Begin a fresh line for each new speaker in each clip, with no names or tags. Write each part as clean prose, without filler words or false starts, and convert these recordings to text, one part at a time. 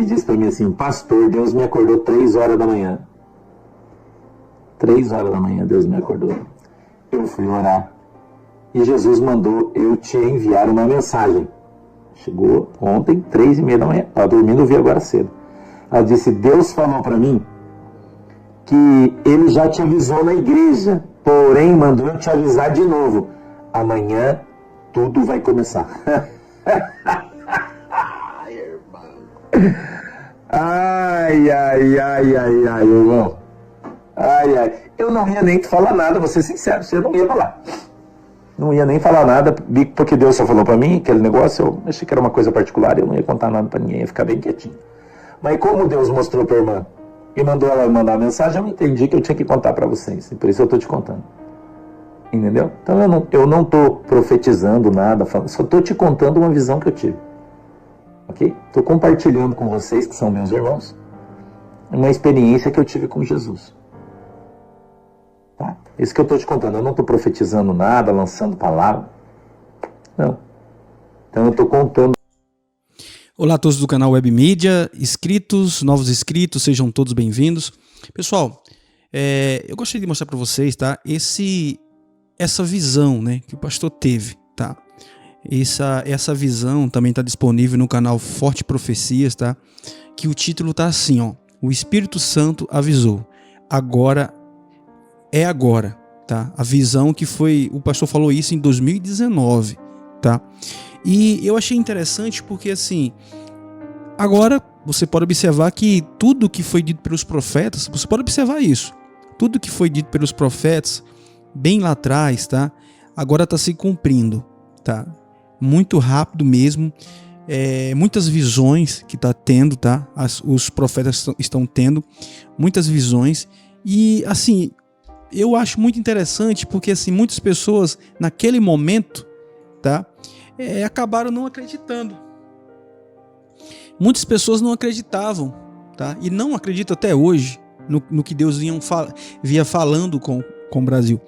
e disse para mim assim: pastor, Deus me acordou 3 horas da manhã. 3 horas da manhã Deus me acordou. Eu fui orar e Jesus mandou eu te enviar uma mensagem. Chegou ontem, 3h30 da manhã. Estava dormindo, eu vi agora cedo. Ela disse: Deus falou para mim que ele já te avisou na igreja, porém mandou eu te avisar de novo. Amanhã tudo vai começar. Ai, irmão. Ai, ai, ai, ai, ai, irmão. Ai, ai. Eu não ia nem falar nada, vou ser sincero, você não ia falar. Não ia nem falar nada, porque Deus só falou pra mim, aquele negócio, eu achei que era uma coisa particular, eu não ia contar nada pra ninguém, ia ficar bem quietinho. Mas como Deus mostrou pra irmã e mandou ela mandar a mensagem, eu entendi que eu tinha que contar pra vocês, e por isso eu tô te contando. Entendeu? Então eu não tô profetizando nada, só tô te contando uma visão que eu tive. Ok? Tô compartilhando com vocês, que são meus irmãos, uma experiência que eu tive com Jesus. Tá? Isso que eu estou te contando. Eu não estou profetizando nada, lançando palavra. Não. Então eu estou contando.
Olá a todos do canal Web Mídia, inscritos, novos inscritos, sejam todos bem-vindos. Pessoal, eu gostaria de mostrar para vocês, tá? Essa visão, né, que o pastor teve, tá? Essa visão também está disponível no canal Forte Profecias, tá? Que o título tá assim, ó: o Espírito Santo avisou. Agora é agora, tá? A visão que foi, o pastor falou isso em 2019, tá? E eu achei interessante porque assim, agora você pode observar que tudo que foi dito pelos profetas, você pode observar isso. Tudo que foi dito pelos profetas bem lá atrás, tá? Agora está se cumprindo, tá? Muito rápido mesmo. Muitas visões que está tendo, tá? Os profetas estão tendo muitas visões e assim, eu acho muito interessante porque assim, muitas pessoas naquele momento, tá? Acabaram não acreditando. Muitas pessoas não acreditavam, tá? E não acreditam até hoje no que Deus via falando com o Brasil.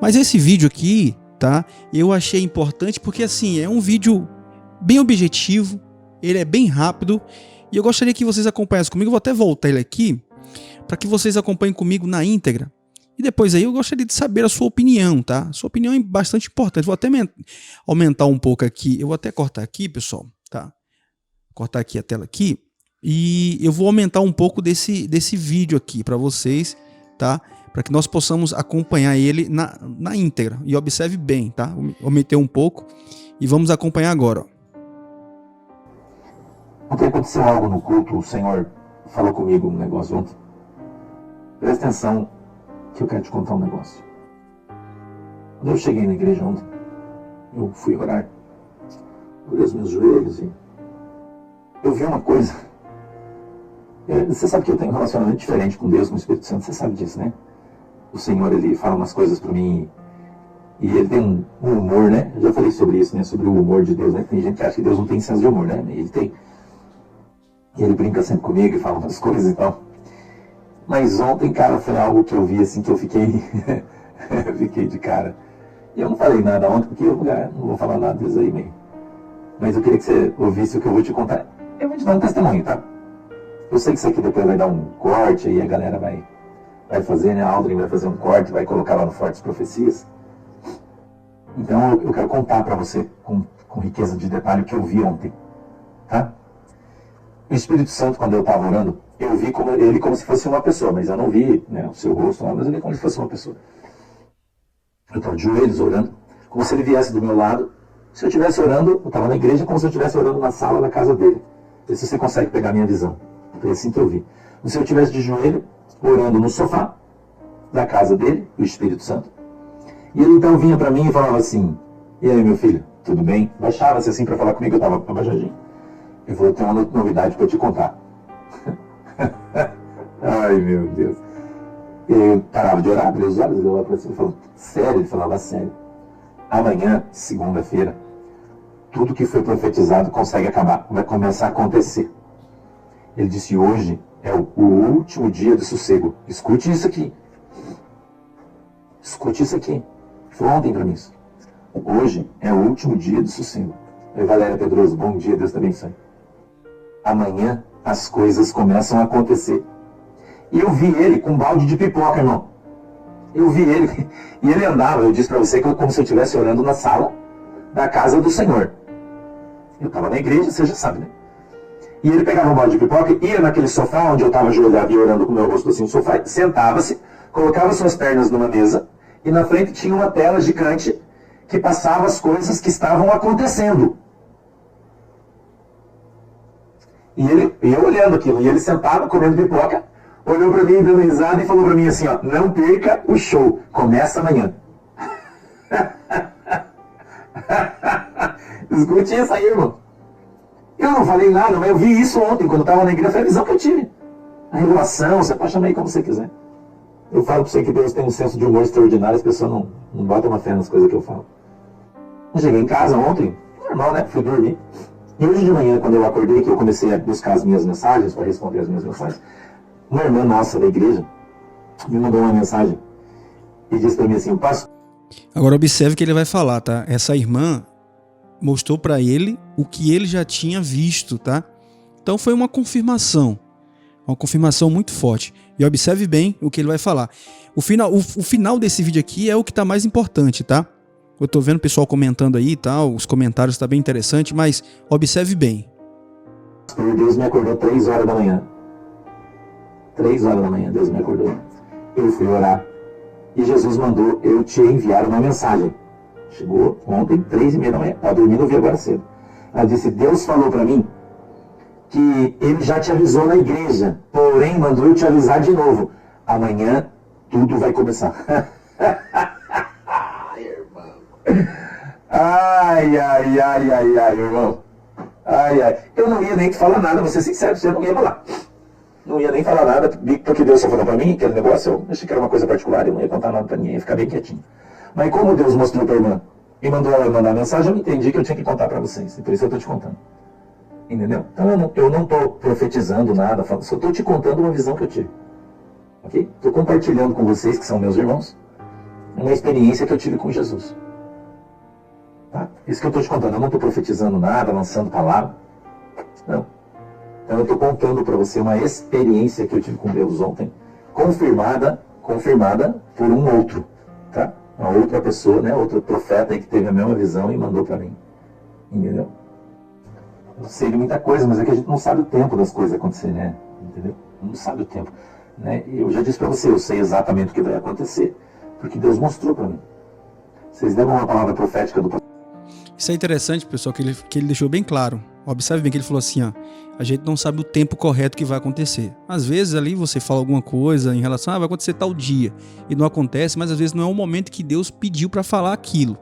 Mas esse vídeo aqui, tá? Eu achei importante porque assim, é um vídeo bem objetivo, ele é bem rápido e eu gostaria que vocês acompanhassem comigo. Eu vou até voltar ele aqui para que vocês acompanhem comigo na íntegra. E depois aí eu gostaria de saber a sua opinião, tá? A sua opinião é bastante importante. Vou até aumentar um pouco aqui. Eu vou até cortar aqui, pessoal, tá? Cortar aqui a tela aqui. E eu vou aumentar um pouco desse vídeo aqui para vocês, tá? Para que nós possamos acompanhar ele na íntegra. E observe bem, tá? Vou aumentar um pouco e vamos acompanhar agora, ó.
Ontem aconteceu algo no culto, o Senhor falou comigo um negócio ontem. Presta atenção que eu quero te contar um negócio. Quando eu cheguei na igreja ontem, eu fui orar, olhei os meus joelhos e eu vi uma coisa. Você sabe que eu tenho um relacionamento diferente com Deus, com o Espírito Santo, você sabe disso, né? O Senhor, ele fala umas coisas para mim e ele tem um humor, né? Eu já falei sobre isso, né? Sobre o humor de Deus, né? Tem gente que acha que Deus não tem senso de humor, né? Ele tem. E ele brinca sempre comigo e fala umas coisas e tal. Mas ontem, cara, foi algo que eu vi assim, que eu fiquei fiquei de cara. E eu não falei nada ontem, porque eu não vou falar nada disso aí mesmo. Mas eu queria que você ouvisse o que eu vou te contar. Eu vou te dar um testemunho, tá? Eu sei que isso aqui depois vai dar um corte, aí a galera vai fazer, né? A Aldrin vai fazer um corte, vai colocar lá no Fortes Profecias. Então eu quero contar pra você com riqueza de detalhe o que eu vi ontem, tá? O Espírito Santo, quando eu estava orando, eu vi ele como se fosse uma pessoa, mas eu não vi, né, o seu rosto lá, mas eu vi como se fosse uma pessoa. Eu estava de joelhos orando, como se ele viesse do meu lado. Se eu estivesse orando, eu estava na igreja, como se eu estivesse orando na sala da casa dele. Não sei se você consegue pegar a minha visão. Foi assim que eu vi. Como se eu estivesse de joelho, orando no sofá da casa dele, o Espírito Santo. E ele então vinha para mim e falava assim: e aí, meu filho, tudo bem? Baixava-se assim para falar comigo, eu estava abaixadinho. Eu falei: tem uma novidade para te contar. Ai, meu Deus. Eu parava de orar, abria os olhos, ele olhava para cima e falou: sério? Ele falava: sério. Amanhã, segunda-feira, tudo que foi profetizado consegue acabar, vai começar a acontecer. Ele disse: hoje é o último dia do sossego. Escute isso aqui. Escute isso aqui. Ele falou ontem para mim isso. Hoje é o último dia do sossego. Oi, Valéria Pedroso, bom dia, Deus te abençoe. Amanhã as coisas começam a acontecer. E eu vi ele com um balde de pipoca, irmão. Eu vi ele, e ele andava, eu disse para você, como se eu estivesse orando na sala da casa do Senhor. Eu estava na igreja, você já sabe, né? E ele pegava um balde de pipoca, ia naquele sofá onde eu estava ajoelhado e orando com o meu rosto assim no sofá, sentava-se, colocava suas pernas numa mesa, e na frente tinha uma tela gigante que passava as coisas que estavam acontecendo. E eu olhando aquilo, e ele sentado, comendo pipoca, olhou para mim, dando risada e falou para mim assim, ó, não perca o show, começa amanhã. Escute isso aí, irmão. Eu não falei nada, mas eu vi isso ontem, quando eu estava na igreja, foi a visão que eu tive. A revelação, você pode chamar aí como você quiser. Eu falo para você que Deus tem um senso de humor extraordinário, as pessoas não botam uma fé nas coisas que eu falo. Eu cheguei em casa ontem, normal, né? Fui dormir. E hoje de manhã, quando eu acordei, que eu comecei a buscar as minhas mensagens, para responder as minhas mensagens, uma irmã nossa da igreja me mandou uma mensagem e disse para mim assim, pastor...
Agora observe o que ele vai falar, tá? Essa irmã mostrou para ele o que ele já tinha visto, tá? Então foi uma confirmação muito forte. E observe bem o que ele vai falar. O final desse vídeo aqui é o que tá mais importante, tá? Eu tô vendo o pessoal comentando aí e tal, os comentários tá bem interessante, mas observe bem.
Deus me acordou 3 horas da manhã. 3 horas da manhã, Deus me acordou. Eu fui orar. E Jesus mandou eu te enviar uma mensagem. Chegou ontem, 3h30 da manhã. Estava dormindo, eu vi agora cedo. Ela disse, Deus falou para mim que ele já te avisou na igreja, porém mandou eu te avisar de novo. Amanhã tudo vai começar. Ai, irmão. Ai, irmão. Ai. Eu não ia nem te falar nada, vou ser sincero, você não ia falar. Não ia nem falar nada, porque Deus só falou para mim, aquele negócio, eu achei que era uma coisa particular, eu não ia contar nada para ninguém, ia ficar bem quietinho. Mas como Deus mostrou para a irmã e mandou ela mandar a mensagem, eu entendi que eu tinha que contar para vocês, e por isso eu estou te contando. Entendeu? Então eu não estou profetizando nada, só estou te contando uma visão que eu tive. Ok? Estou compartilhando com vocês, que são meus irmãos, uma experiência que eu tive com Jesus. Tá? Isso que eu estou te contando, eu não estou profetizando nada, lançando palavra. Não. Então eu estou contando para você uma experiência que eu tive com Deus ontem, confirmada por um outro, tá? Uma outra pessoa, né? Outro profeta aí que teve a mesma visão e mandou para mim. Entendeu? Eu sei de muita coisa, mas é que a gente não sabe o tempo das coisas acontecerem, né? Entendeu? Não sabe o tempo. Né? Eu já disse para você, eu sei exatamente o que vai acontecer, porque Deus mostrou para mim. Vocês deram uma palavra profética do pastor.
Isso é interessante, pessoal, que ele deixou bem claro. Observe bem que ele falou assim, ó, a gente não sabe o tempo correto que vai acontecer. Às vezes ali você fala alguma coisa em relação, vai acontecer tal dia, e não acontece, mas às vezes não é o momento que Deus pediu para falar aquilo.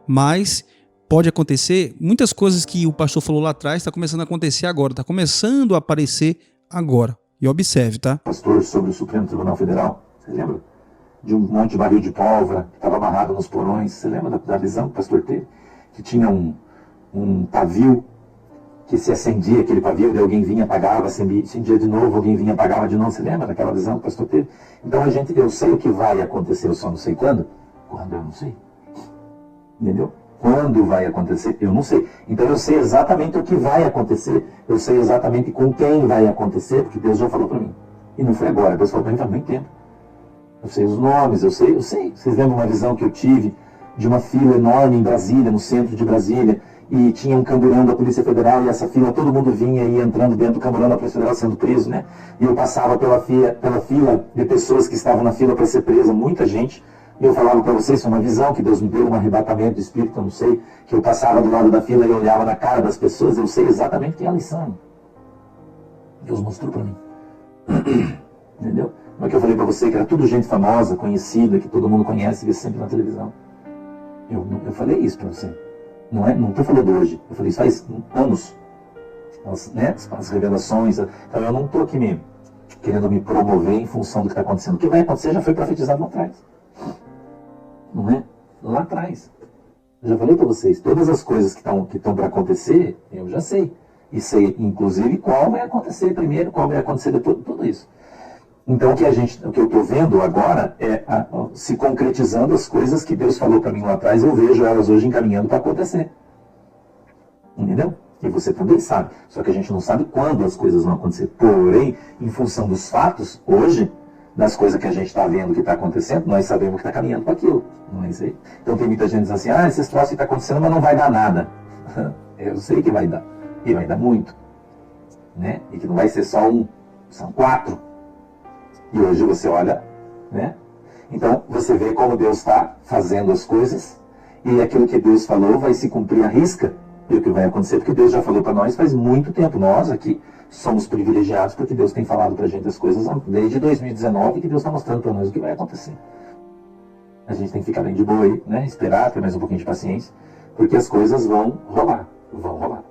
Mas pode acontecer, muitas coisas que o pastor falou lá atrás está começando a acontecer agora, está começando a aparecer agora. E observe, tá?
Pastor sobre o Supremo Tribunal Federal, você lembra? De um monte de barril de pólvora que estava amarrado nos porões, você lembra da visão que o pastor teve? Que tinha um pavio que se acendia, aquele pavio, daí alguém vinha, apagava, acendia de novo, alguém vinha, apagava de novo, você lembra daquela visão que o pastor teve? Então eu sei o que vai acontecer, eu só não sei quando. Quando eu não sei. Entendeu? Quando vai acontecer, eu não sei. Então eu sei exatamente o que vai acontecer, eu sei exatamente com quem vai acontecer, porque Deus já falou para mim. E não foi agora, Deus falou para mim faz muito tempo. Eu sei os nomes, eu sei. Vocês lembram uma visão que eu tive de uma fila enorme em Brasília, no centro de Brasília, e tinha um camburão da Polícia Federal, e essa fila, todo mundo vinha e entrando dentro do camburão da Polícia Federal sendo preso, né? E eu passava pela fila de pessoas que estavam na fila para ser presa, muita gente. E eu falava para vocês, foi uma visão que Deus me deu, um arrebatamento de espírito, eu não sei, que eu passava do lado da fila e olhava na cara das pessoas, eu sei exatamente quem elas são. Deus mostrou para mim. Entendeu? Não é que eu falei para você que era tudo gente famosa, conhecida, que todo mundo conhece e vê sempre na televisão. Eu falei isso para você. Não estou falando hoje. Eu falei isso faz anos. As revelações. Então eu não estou aqui querendo me promover em função do que está acontecendo. O que vai acontecer já foi profetizado lá atrás. Não é? Lá atrás. Eu já falei para vocês, todas as coisas que estão para acontecer, eu já sei. E sei, inclusive, qual vai acontecer primeiro, qual vai acontecer depois, tudo isso. Então, o que eu estou vendo agora é se concretizando as coisas que Deus falou para mim lá atrás, eu vejo elas hoje encaminhando para acontecer. Entendeu? E você também sabe. Só que a gente não sabe quando as coisas vão acontecer. Porém, em função dos fatos, hoje, das coisas que a gente está vendo que está acontecendo, nós sabemos que está caminhando para aquilo. Não é isso aí? Então tem muita gente dizendo assim, esses troços que está acontecendo, mas não vai dar nada. Eu sei que vai dar. E vai dar muito. Né? E que não vai ser só um, são 4. E hoje você olha, né? Então você vê como Deus está fazendo as coisas, e aquilo que Deus falou vai se cumprir à risca, e o que vai acontecer, porque Deus já falou para nós faz muito tempo. Nós aqui somos privilegiados porque Deus tem falado para a gente as coisas desde 2019, que Deus está mostrando para nós o que vai acontecer. A gente tem que ficar bem de boa aí, né? Esperar, ter mais um pouquinho de paciência, porque as coisas vão rolar. Vão rolar.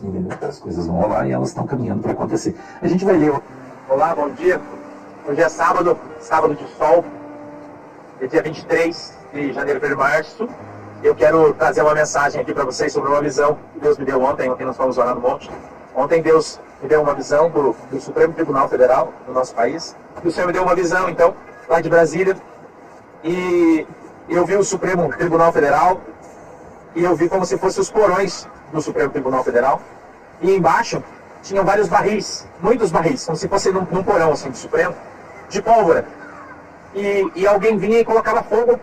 Entendeu? As coisas vão rolar e elas estão caminhando para acontecer. A gente vai ler.
Olá, bom dia. Hoje é sábado de sol, é dia 23 de janeiro para março. Eu quero trazer uma mensagem aqui para vocês sobre uma visão que Deus me deu ontem nós fomos orar no monte. Ontem Deus me deu uma visão do Supremo Tribunal Federal do nosso país. E o Senhor me deu uma visão, então, lá de Brasília. E eu vi o Supremo Tribunal Federal e eu vi como se fossem os porões do Supremo Tribunal Federal. E embaixo tinham vários barris, muitos barris, como se fosse num porão assim, do Supremo, de pólvora. E alguém vinha e colocava fogo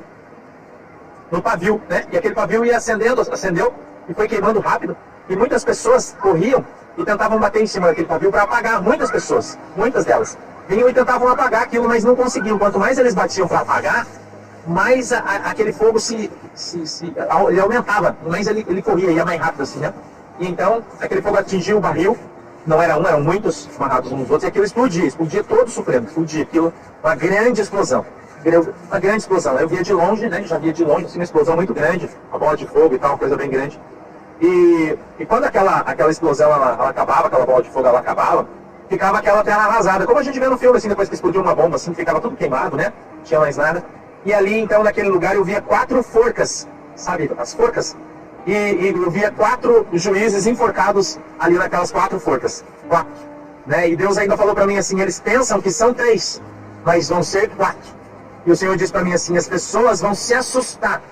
no pavio, né? E aquele pavio ia acendeu e foi queimando rápido. E muitas pessoas corriam e tentavam bater em cima daquele pavio para apagar. Muitas pessoas, muitas delas, vinham e tentavam apagar aquilo, mas não conseguiam. Quanto mais eles batiam para apagar, mais aquele fogo ele aumentava, mais ele corria, ia mais rápido assim, né? E então, aquele fogo atingiu o barril, não era um, eram muitos amarrados uns nos outros, e aquilo explodia todo o Supremo, explodia aquilo, uma grande explosão. Eu via de longe, né? Já via de longe, assim, uma explosão muito grande, uma bola de fogo e tal, uma coisa bem grande. E quando aquela explosão ela acabava, aquela bola de fogo ela acabava, ficava aquela terra arrasada, como a gente vê no filme, assim, depois que explodiu uma bomba, assim, ficava tudo queimado, né? Não tinha mais nada. E ali, então, naquele lugar, eu via 4 forcas, sabe, as forcas? E eu via 4 juízes enforcados ali naquelas 4 forcas. 4. Né? E Deus ainda falou para mim assim, eles pensam que são 3, mas vão ser 4. E o Senhor disse para mim assim, as pessoas vão se assustar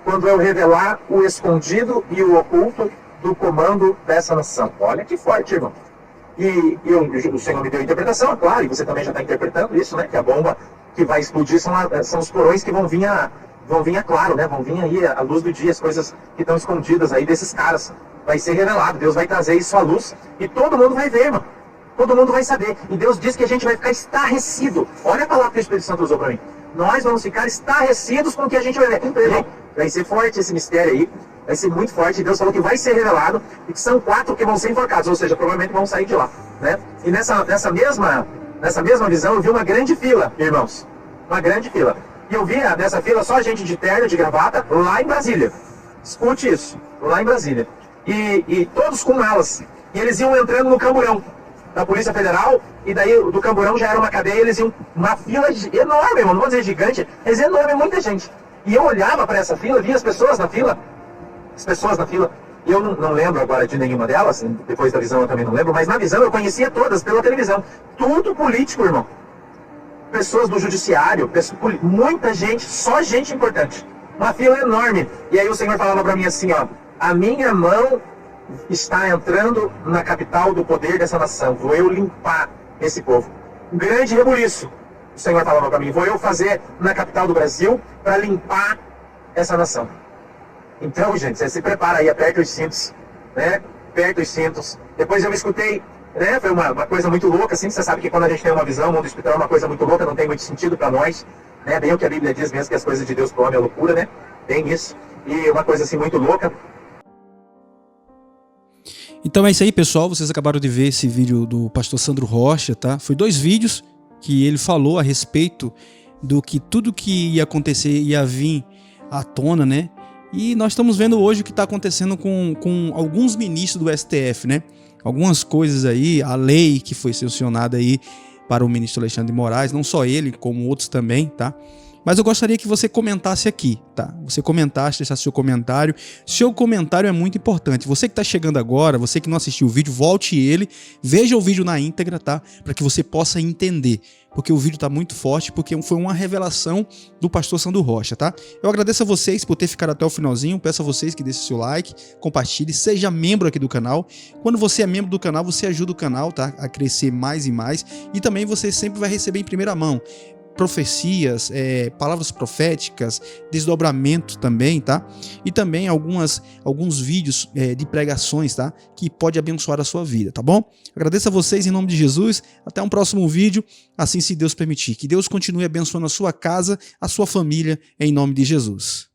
quando eu revelar o escondido e o oculto do comando dessa nação. Olha que forte, irmão. E o Senhor me deu a interpretação, é claro, e você também já está interpretando isso, né? Que a bomba que vai explodir são os porões que vão vir claro, né? Vão vir aí à luz do dia, as coisas que estão escondidas aí desses caras. Vai ser revelado, Deus vai trazer isso à luz e todo mundo vai ver, irmão. Todo mundo vai saber. E Deus diz que a gente vai ficar estarrecido. Olha a palavra que o Espírito Santo usou para mim. Nós vamos ficar estarrecidos com o que a gente vai ver. Vai ser forte esse mistério aí. Vai ser muito forte. Deus falou que vai ser revelado e que são 4 que vão ser enforcados. Ou seja, provavelmente vão sair de lá, né? E nessa mesma visão eu vi uma grande fila, irmãos. Uma grande fila. E eu vi nessa fila só gente de terno, de gravata, lá em Brasília. Escute isso. Lá em Brasília. E todos com malas. E eles iam entrando no camburão da Polícia Federal, e daí do camburão já era uma cadeia, eles iam uma fila enorme, não vou dizer gigante, mas enorme, muita gente. E eu olhava para essa fila, via as pessoas na fila, e eu não lembro agora de nenhuma delas, depois da visão eu também não lembro, mas na visão eu conhecia todas pela televisão. Tudo político, irmão. Pessoas do judiciário, muita gente, só gente importante. Uma fila enorme. E aí o Senhor falava para mim assim, ó, a minha mão está entrando na capital do poder dessa nação. Vou eu limpar esse povo. Um grande rebuliço. O Senhor falava para mim, vou eu fazer na capital do Brasil para limpar essa nação. Então, gente, você se prepara aí, aperta os cintos, né? Aperta os cintos. Depois eu me escutei, né? Foi uma coisa muito louca, assim. Você sabe que quando a gente tem uma visão, o mundo espiritual é uma coisa muito louca, não tem muito sentido para nós, né? Bem o que a Bíblia diz mesmo, que as coisas de Deus pro homem é loucura, né? Bem isso. E uma coisa assim muito louca.
Então é isso aí, pessoal. Vocês acabaram de ver esse vídeo do pastor Sandro Rocha, tá? Foi 2 vídeos que ele falou a respeito do que tudo que ia acontecer ia vir à tona, né? E nós estamos vendo hoje o que está acontecendo com alguns ministros do STF, né? Algumas coisas aí, a lei que foi sancionada aí para o ministro Alexandre de Moraes, não só ele, como outros também, tá? Mas eu gostaria que você comentasse aqui, tá? Você comentasse, deixasse seu comentário. Seu comentário é muito importante. Você que está chegando agora, você que não assistiu o vídeo, volte ele, veja o vídeo na íntegra, tá? Para que você possa entender. Porque o vídeo está muito forte, porque foi uma revelação do pastor Sandro Rocha, tá? Eu agradeço a vocês por ter ficado até o finalzinho, peço a vocês que deixem seu like, compartilhe, seja membro aqui do canal. Quando você é membro do canal, você ajuda o canal, tá? A crescer mais e mais, e também você sempre vai receber em primeira mão profecias, palavras proféticas, desdobramento também, tá? E também alguns vídeos de pregações, tá? Que pode abençoar a sua vida, tá bom? Agradeço a vocês em nome de Jesus, até um próximo vídeo, assim se Deus permitir. Que Deus continue abençoando a sua casa, a sua família, em nome de Jesus.